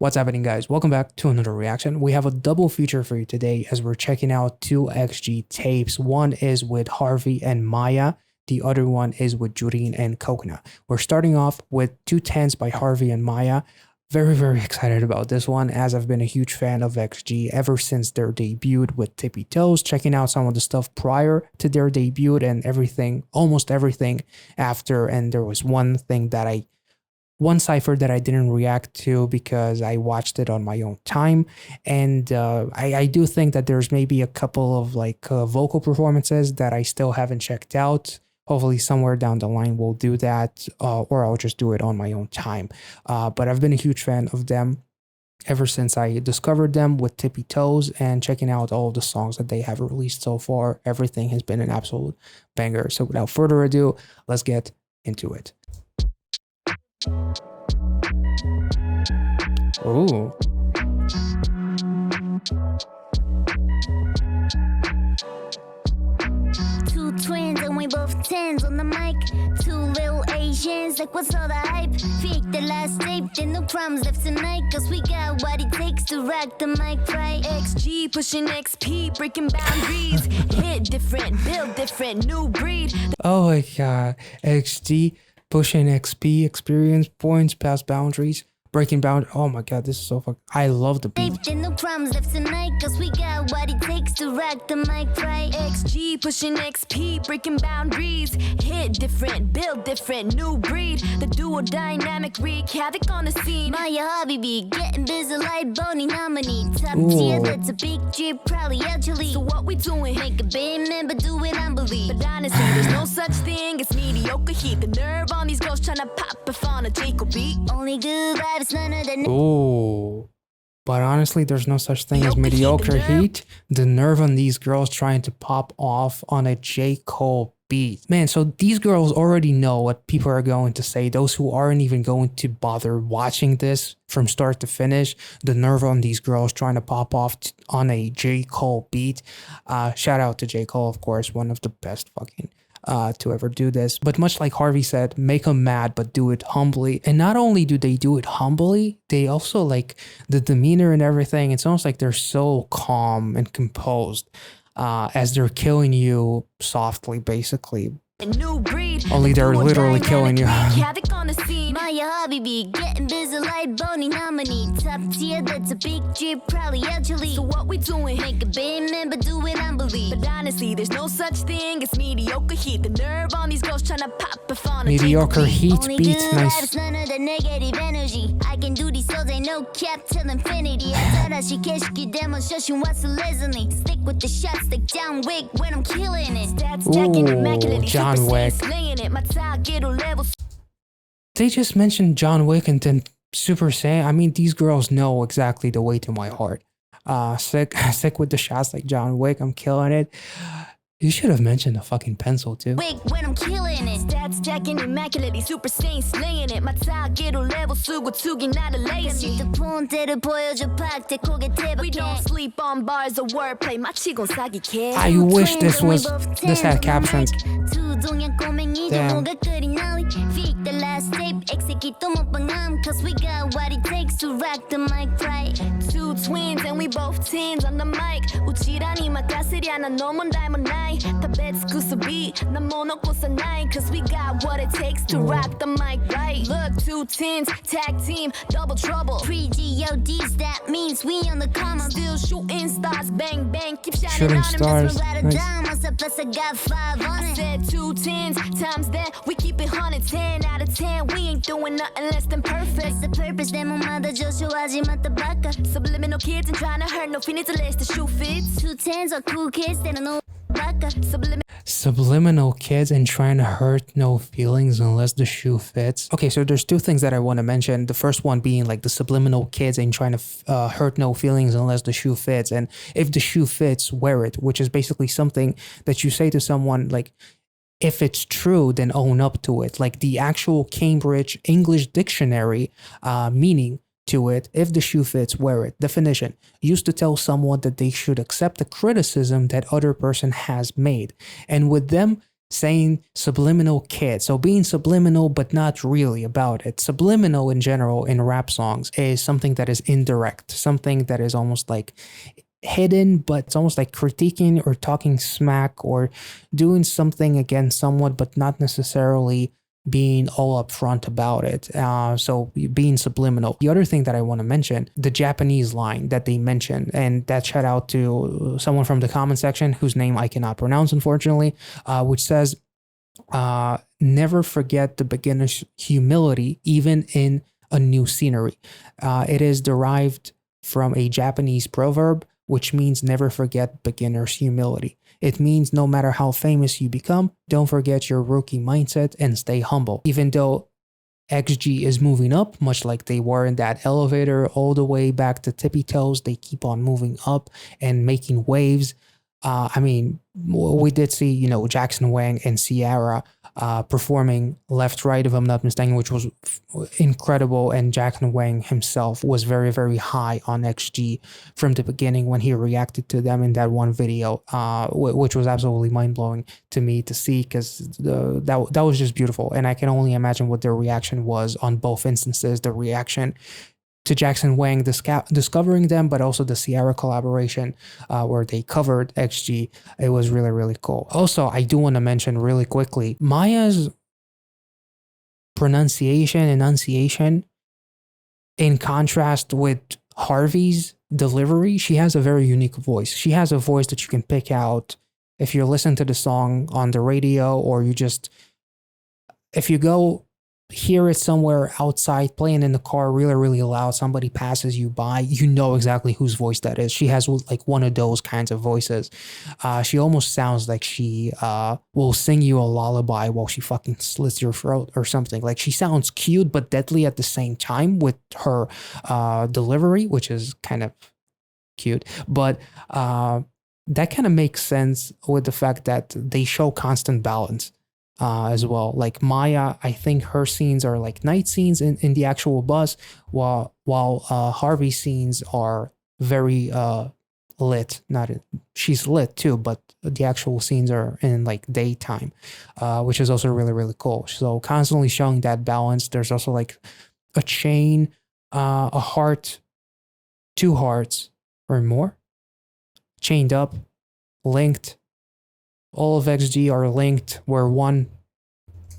What's happening, guys? Welcome back to another reaction. We have a double feature for you today as we're checking out two XG tapes. One is with Harvey and Maya. The other one is with Jurin and Cocona. We're starting off with 210s by Harvey and Maya. Very excited about this one, as I've been a huge fan of XG ever since their debut with Tippy Toes, checking out some of the stuff prior to their debut and everything, almost everything after. And there was one cipher that I didn't react to because I watched it on my own time. And I do think that there's maybe a couple of vocal performances that I still haven't checked out. Hopefully somewhere down the line we'll do that, or I'll just do it on my own time. But I've been a huge fan of them ever since I discovered them with Tippy Toes, and checking out all of the songs that they have released so far. Everything has been an absolute banger. So without further ado, let's get into it. Ooh. Two twins and we both tens on the mic. Two little Asians, like what's all the hype? Fake the last tape, then no crumbs left tonight. Cause we got what it takes to rock the mic right. XG pushing XP, breaking boundaries. Hit different, build different, new breed. Oh my god. XG pushing XP, experience points past boundaries. Breaking bound. Oh my god, this is so fucking. I love the beat. Then no crumbs left tonight, cause we got what it takes to rock the mic right. XG pushing XP, breaking boundaries. Hit different, build different, new breed. The duo dynamic wreak havoc on the scene. Maya Habibi, getting busy like Bonnie nominee. Top tier, that's a big drip, probably actually. So what we doing? Make a big man, but do it humbly. But honestly, there's no such thing as mediocre heat. The nerve on these girls trying to pop if on a Jacob beat. Only good vibes, none of the Oh, but honestly, there's no such thing as mediocre heat. The nerve on these girls trying to pop off on a J. Cole beat. Man, so these girls already know what people are going to say. Those who aren't even going to bother watching this from start to finish. The nerve on these girls trying to pop off on a J. Cole beat. Shout out to J. Cole, of course, one of the best fucking to ever do this. But much like Harvey said, make them mad, but do it humbly. And not only do they do it humbly, they also, like, the demeanor and everything, it's almost like they're so calm and composed as they're killing you softly, basically. New breed. Only they're literally killing you. Havoc on the scene. Maya Habibi, getting busy like Bonnie nominee. Top tier, that's a big drip, probably actually. So what we doing? Make a big man, but do it humbly. But honestly, there's no such thing as mediocre heat. The nerve on these girls trying to pop if on a Mediocre heat Only beat, good nice. vibes, none of the negative energy. I can do these souls, ain't no cap till infinity. Atarashi keshiki demonstration, what's the listening? Stick with the shots like John Wick when I'm killing it. Stats stacking immaculately. John Wick. They just mentioned John Wick and then Super Saiyan. I mean, these girls know exactly the way to my heart. Sick with the shots like John Wick. I'm killing it. You should have mentioned the fucking pencil too. Wick when I'm killing it. Stats stacking immaculately. Super Saiyan slaying it. 마차기로 level 쓰고 투기 나를 lazy. 폰대를 보여줘 팍대 고개 대박해. We don't sleep on bars or wordplay. 마치곤 사기캐. I wish this had captions. Damn. Feed the last tape, execute cause we got what it takes to rock the mic right. Two twins and we both tens on the mic. 우치라니 막가스리야 난 너무 닮은 나이. 다 bets 구수비 난 모노고사 나이. Cause we got what it takes to rock the mic right. Look, two tens, tag team, double trouble. Pre-GODs, that means we on the come up. Still shooting stars, bang bang, keep shining Shooting on stars. Plus I got 5 on I it. said 2 tens times that we keep it 110 out of 10. We ain't doing nothing less than perfect. That's the purpose 내 몸마다 조슈하지 맞다바까. Subliminal kids and trying to hurt no feelings unless the shoe fits. 2 tens are cool kids they don't know 바까. Subliminal kids and trying to hurt no feelings unless the shoe fits. Okay, so there's two things that I want to mention. The first one being like the subliminal kids ain't trying to hurt no feelings unless the shoe fits. And if the shoe fits, wear it, which is basically something that you say to someone like, if it's true, then own up to it. Like the actual Cambridge English Dictionary meaning to it, if the shoe fits, wear it. Definition: used to tell someone that they should accept the criticism that other person has made. And with them saying subliminal kid. So being subliminal, but not really about it. Subliminal in general in rap songs is something that is indirect, something that is almost like hidden, but it's almost like critiquing or talking smack or doing something against someone, but not necessarily being all upfront about it. So being subliminal. The other thing that I want to mention, the Japanese line that they mentioned, and that shout out to someone from the comment section whose name I cannot pronounce, unfortunately, which says, never forget the beginner's humility, even in a new scenery. It is derived from a Japanese proverb, which means never forget beginner's humility. It means no matter how famous you become, don't forget your rookie mindset and stay humble. Even though XG is moving up, much like they were in that elevator all the way back to tippy toes, they keep on moving up and making waves. I mean, we did see, you know, Jackson Wang and Ciara performing Left Right, if I'm not mistaken, which was incredible. And Jackson Wang himself was very, very high on XG from the beginning when he reacted to them in that one video, which was absolutely mind-blowing to me to see, because that was just beautiful. And I can only imagine what their reaction was on both instances, the reaction to Jackson Wang discovering them, but also the Ciara collaboration where they covered XG. It was really, really cool. Also, I do want to mention really quickly, Maya's enunciation, in contrast with Harvey's delivery, she has a very unique voice. She has a voice that you can pick out if you're listening to the song on the radio, or if you go hear it somewhere outside playing in the car really, really loud, somebody passes you by, you know exactly whose voice that is. She has like one of those kinds of voices. She almost sounds like she will sing you a lullaby while she fucking slits your throat or something. Like, she sounds cute but deadly at the same time with her delivery, which is kind of cute. But that kind of makes sense with the fact that they show constant balance. As well. Like Maya, I think her scenes are like night scenes in the actual bus, while Harvey's scenes are very lit. She's lit too, but the actual scenes are in like daytime, which is also really, really cool. So constantly showing that balance. There's also like a chain, a heart, two hearts or more, chained up, linked. All of XG are linked, where one,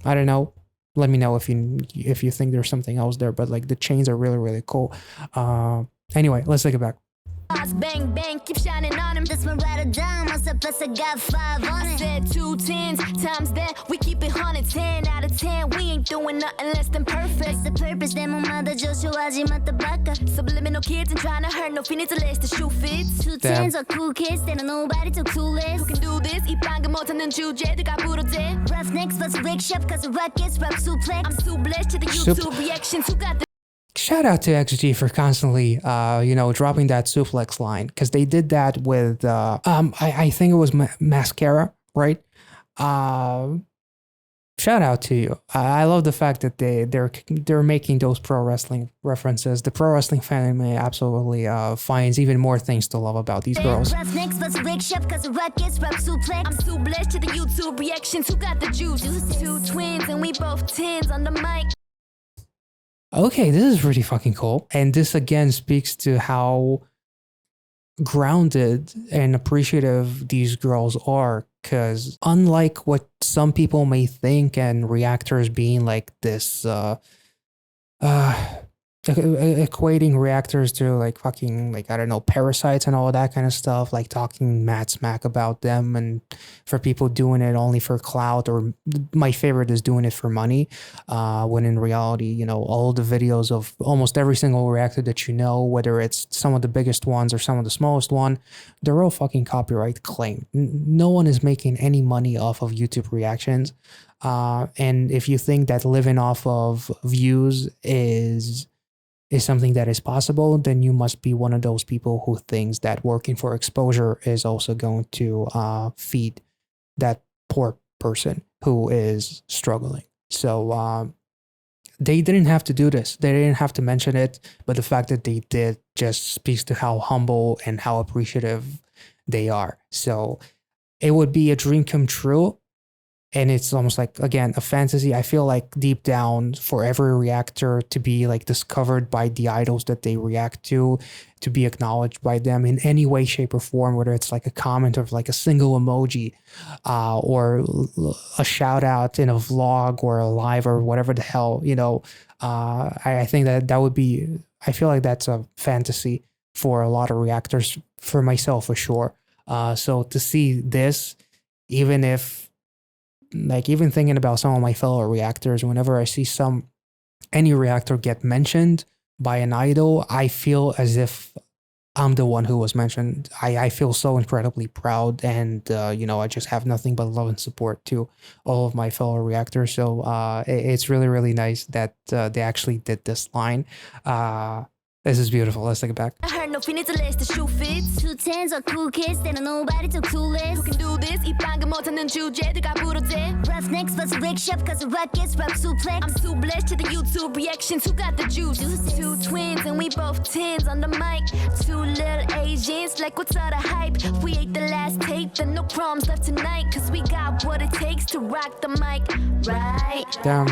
I don't know, let me know if you think there's something else there, but like the chains are really, really cool. Anyway, let's take it back. Bang, bang, keep shining on him. This one right a dime, what's up, plus I got 5 on I it. said 2 tens times that, we keep it 100, 10 out of 10. We ain't doing nothing less than perfect. That's the purpose, 내 몸마다 조슈하지 맞다바까. Subliminal kids ain't trying to hurt, no feelings unless the shoe fits. 2 tens are cool kids, they don't nobody too clueless. Who can do this? 이 방금 못하는 주제들과 부러져. Roughnecks vs Rick Shop, cause the rockets rock suplex. I'm too blessed to the YouTube reactions. Who got the Shout out to XG for constantly, dropping that suplex line, because they did that with, I think it was Mascara, right? Shout out to you. I love the fact that they're making those pro wrestling references. The pro wrestling fan absolutely finds even more things to love about these girls. Roughnecks vs Rick Shop, cause the rockets rock suplex. I'm too blessed to the YouTube reactions. Who got the juice? 2 twins and we both tens on the mic. Okay, this is pretty fucking cool. And this again speaks to how grounded and appreciative these girls are, because unlike what some people may think and reactors being like this equating reactors to like fucking, like, I don't know, parasites and all that kind of stuff, like talking mad smack about them, and for people doing it only for clout, or my favorite is doing it for money, when in reality, all the videos of almost every single reactor that whether it's some of the biggest ones or some of the smallest one, they're all fucking copyright claimed. No one is making any money off of YouTube reactions, and if you think that living off of views is something that is possible, then you must be one of those people who thinks that working for exposure is also going to feed that poor person who is struggling. So they didn't have to do this. They didn't have to mention it, but the fact that they did just speaks to how humble and how appreciative they are. So it would be a dream come true and it's almost like, again, a fantasy. I feel like deep down, for every reactor to be like discovered by the idols that they react to be acknowledged by them in any way, shape, or form, whether it's like a comment of like a single emoji, or a shout out in a vlog or a live or whatever the hell, I think that would be, I feel like that's a fantasy for a lot of reactors, for myself for sure. So to see this, even if, like, even thinking about some of my fellow reactors, whenever I see any reactor get mentioned by an idol, I feel as if I'm the one who was mentioned. I feel so incredibly proud, and I just have nothing but love and support to all of my fellow reactors. So it's really, really nice that they actually did this line. This is beautiful. Let's take it back. I heard Nothin is the list, the shoe fits. 2 tens are cool kids, they don't know nobody too clueless. Who can do this? 이 방금 못하는 주제들과 부러져. Roughnecks bust a Rick shop cause the rock gets rock suplex. I'm too blessed to the YouTube reactions. Who got the juice? 2 twins and we both tens on the mic. 2 little Asians, like what's all the hype? We ate the last tape, then no crumbs left tonight. Cause we got what it takes to rock the mic, right? Damn.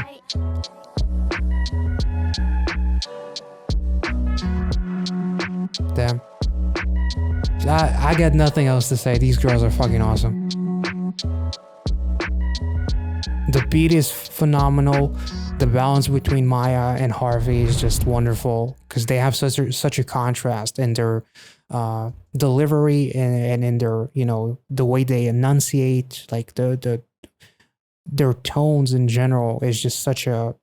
Damn. I got nothing else to say. These girls are fucking awesome. The beat is phenomenal. The balance between Maya and Harvey is just wonderful because they have such a contrast in their delivery and in their, the way they enunciate, like their tones in general is just such a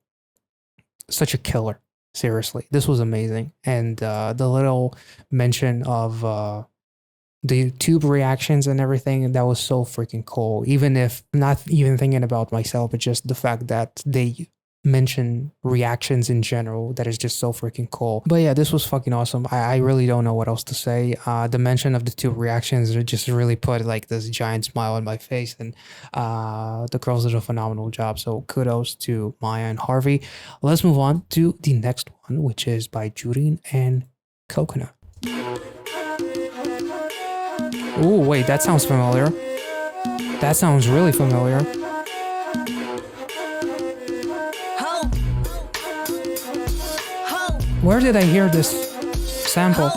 killer. Seriously, this was amazing. And the little mention of the tube reactions and everything, that was so freaking cool. Even if not even thinking about myself, but just the fact that they mention reactions in general, that is just so freaking cool. But yeah, this was fucking awesome. I really don't know what else to say. The mention of the tube reactions just really put like this giant smile on my face, and the girls did a phenomenal job. So kudos to Maya and Harvey. Let's move on to the next one, which is by Jurin and Cocona. Oh wait, that sounds familiar. That sounds really familiar. Where did I hear this sample?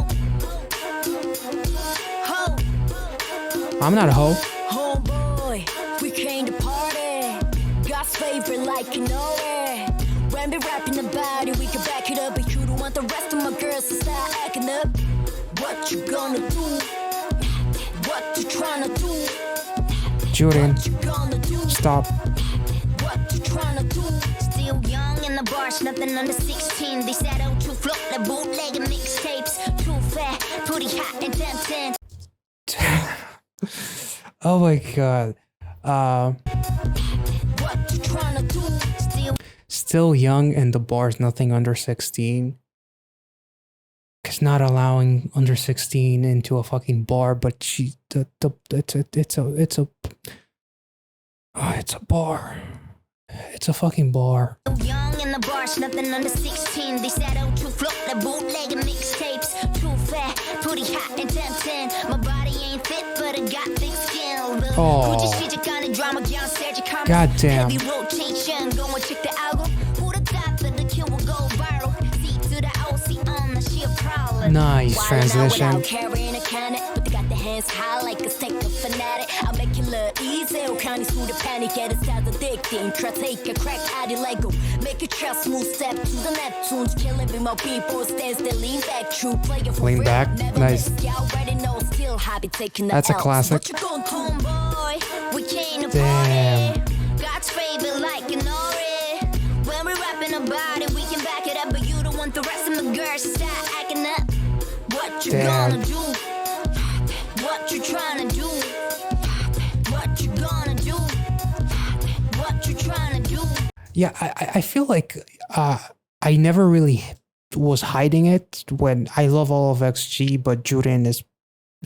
I'm not a hoe. Homeboy, we came to party. God's favorite like you know it. When we rapping about it, we can back it up. But you don't want the rest of my girls to start acting up. What you gonna do? What you tryna do? Jurin, stop. What you tryna do? Still young in the bars, nothing under 16. They said oh too float, the bootleg and mixtapes. Too fat, pretty hot and tempting. Oh my god. What you tryna do? Still young in the bars, nothing under 16. Cause not allowing under 16 into a fucking bar, but it's a bar. It's a fucking bar. Young in the bars, nothing under 16. They said oh too float, the bootleg and mixtapes. Too fat, pretty hot and tempting. My body ain't fit, but I got thick skin. Oh. God damn. Heavy rotation, go and check the album. Who the thought that the kill will go viral? See to the OC on the shit problem. Nice translation. Without carrying a cannon, but they got the hands high like a snake fanatic. I'll make it look easy. County through the panic, yeah, it's sounds addicting. Try take a crack out of Lego. Make a trail smooth step to the Neptunes. Killing me more people, stands they lean back. True player for Lean real. back, Never nice. miss, y'all already know, still happy taking the That's a L's. classic. What you gonna do? Homeboy, we came to Damn. party. God's favorite like you know it. When we're rapping about it, we can back it up. But you don't want the rest of the girls to start acting up. What you Damn. gonna do? What you trying to do? What you gonna do? What you trying to do? Yeah, I feel like I never really was hiding it when I love all of XG, but Jurin is.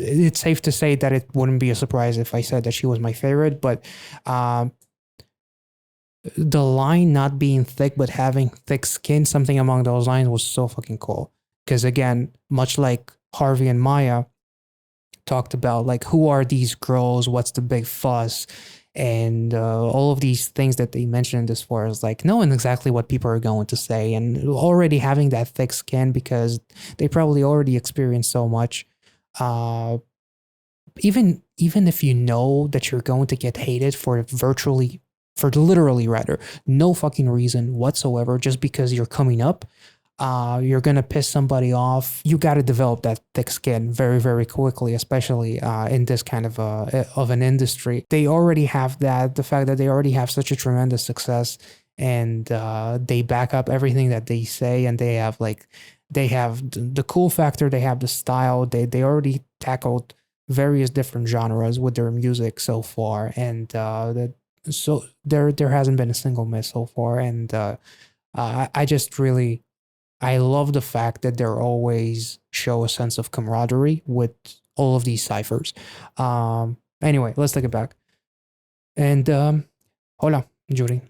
It's safe to say that it wouldn't be a surprise if I said that she was my favorite, but the line not being thick but having thick skin, something among those lines was so fucking cool. Because again, much like Harvey and Maya talked about, like, who are these girls? What's the big fuss? and all of these things that they mentioned as far as like knowing exactly what people are going to say and already having that thick skin because they probably already experienced so much. Even if you know that you're going to get hated for literally rather no fucking reason whatsoever, just because you're coming up, you're gonna piss somebody off. You got to develop that thick skin very, very quickly, especially in this kind of an industry. They already have that. The fact that they already have such a tremendous success, and they back up everything that they say, and they have the cool factor. They have the style. They already tackled various different genres with their music so far, and so there hasn't been a single miss so far. And I just really. I love the fact that they always show a sense of camaraderie with all of these ciphers. Anyway, let's take it back. And hola, Jurin.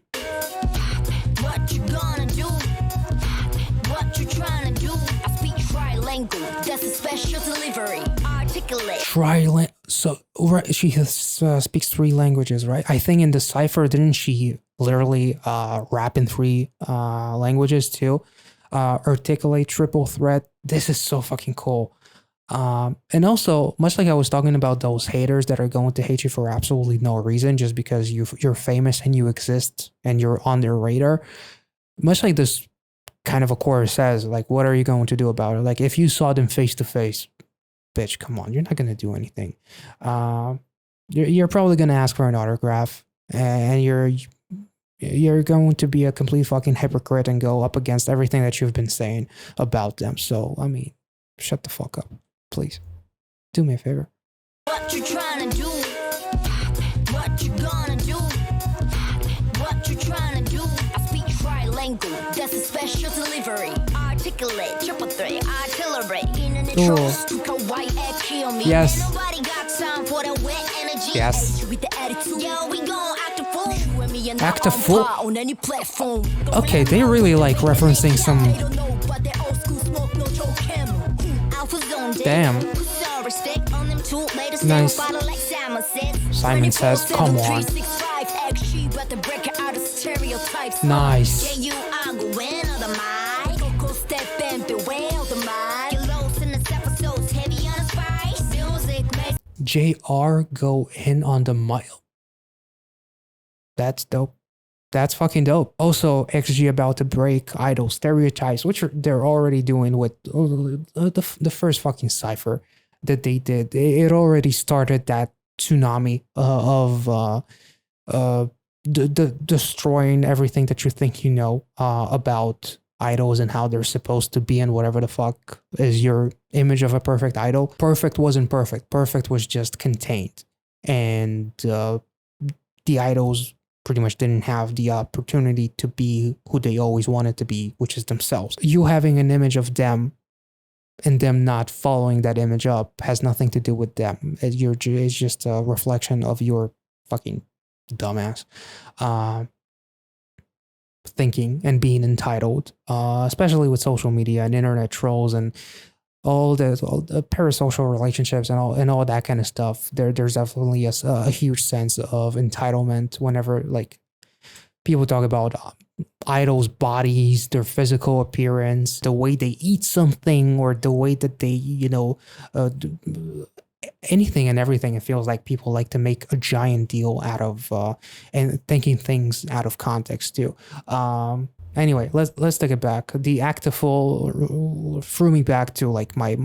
What you gonna do? What you trying to do? I speak trilingual. That's a special delivery. Articulate. So right, she speaks 3 languages, right? I think in the cipher, didn't she literally rap in 3 languages too? Articulate, triple threat. This is so fucking cool. And also, much like I was talking about those haters that are going to hate you for absolutely no reason, just because you're famous and you exist and you're on their radar, much like this kind of a chorus says, like, what are you going to do about it? Like, if you saw them face to face, bitch, come on, you're not going to do anything. You're probably going to ask for an autograph, and you're going to be a complete fucking hypocrite and go up against everything that you've been saying about them. So, I mean, shut the fuck up, please. Do me a favor. What you trying to do? What you gonna do? What you trying to do? I speak trilingual. That's a special delivery. Articulate, triple threat, artillery. In an intro, white egg kill me. Yes. Nobody got time for the wet energy. Yes. With the attitude. Yo, we gon' act a fool. Act a fool? Okay, they really like referencing some... Damn. Nice. Simon says, come on. Nice. JR go in on the mile. That's dope. That's fucking dope. Also, XG about to break idol stereotypes, which they're already doing with the first fucking cipher that they did. It already started that tsunami of destroying everything that you think you know about idols and how they're supposed to be and whatever the fuck is your image of a perfect idol. Perfect wasn't perfect. Perfect was just contained. And the idols pretty much didn't have the opportunity to be who they always wanted to be, which is themselves. You having an image of them and them not following that image up has nothing to do with them. It's just a reflection of your fucking dumbass thinking and being entitled, especially with social media and internet trolls and all the parasocial relationships and all that kind of stuff. There's definitely a huge sense of entitlement whenever like people talk about idols' bodies, their physical appearance, the way they eat something, or the way that they, anything and everything. It feels like people like to make a giant deal out of and thinking things out of context too. Anyway, let's take it back. The Actiful threw me back to like my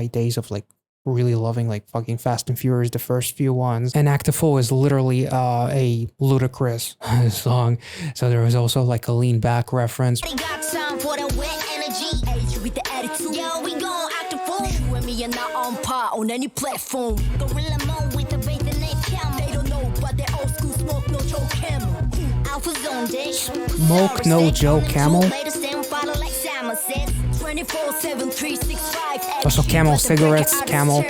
days of like really loving like fucking Fast and Furious, the first few ones. And Actiful is literally a Ludacris song. So there was also like a lean back reference. They got time for the wet energy. Age with the attitude. Yo, we gon' act a fool. You and me are not on par on any platform. Gorilla mode with the bait and they camel. They don't know, but they old school smoke no Joe Camel. Alpha's on day. Smoke no Joe Camel. Also Camel cigarettes, Camel.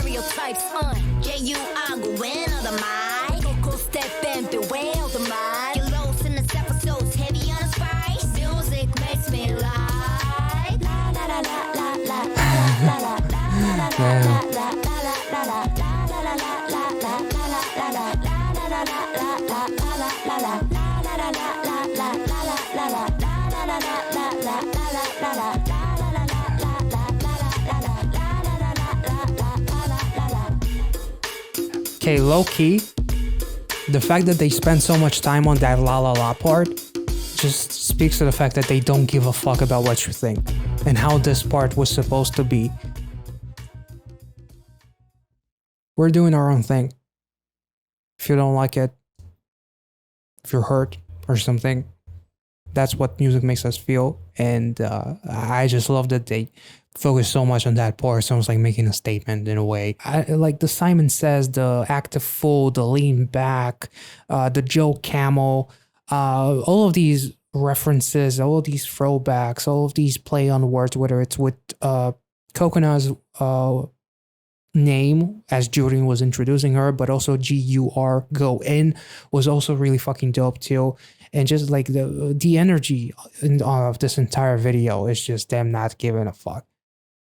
Okay, low key, the fact that they spend so much time on that la la la part just speaks to the fact that they don't give a fuck about what you think and how this part was supposed to be. We're doing our own thing. If you don't like it, if you're hurt or something, that's what music makes us feel. And I just love that they focus so much on that part. It's almost like making a statement in a way. Like the Simon Says, the active full, the lean back, the Joe Camel, all of these references, all of these throwbacks, all of these play on words, whether it's with Cocona's name as Jurin was introducing her, but also GUR go in was also really fucking dope too. And just like the energy of this entire video is just them not giving a fuck.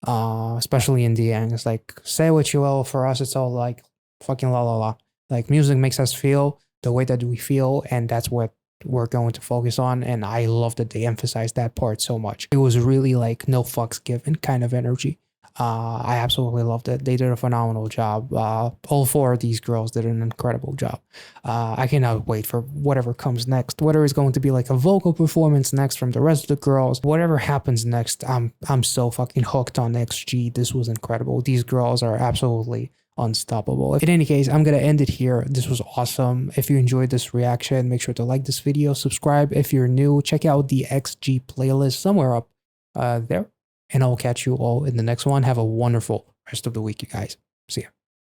Especially in the end, it's like, say what you will. For us, it's all like fucking la la la. Like music makes us feel the way that we feel, and that's what we're going to focus on. And I love that they emphasized that part so much. It was really like no fucks given kind of energy. I absolutely loved it. They did a phenomenal job. All four of these girls did an incredible job. I cannot wait for whatever comes next. Whether it's going to be like a vocal performance next from the rest of the girls, whatever happens next, I'm so fucking hooked on XG. This was incredible. These girls are absolutely unstoppable. In any case, I'm gonna end it here. This was awesome. If you enjoyed this reaction, make sure to like this video, subscribe if you're new, check out the XG playlist somewhere up there. And I will catch you all in the next one. Have a wonderful rest of the week, you guys. See ya.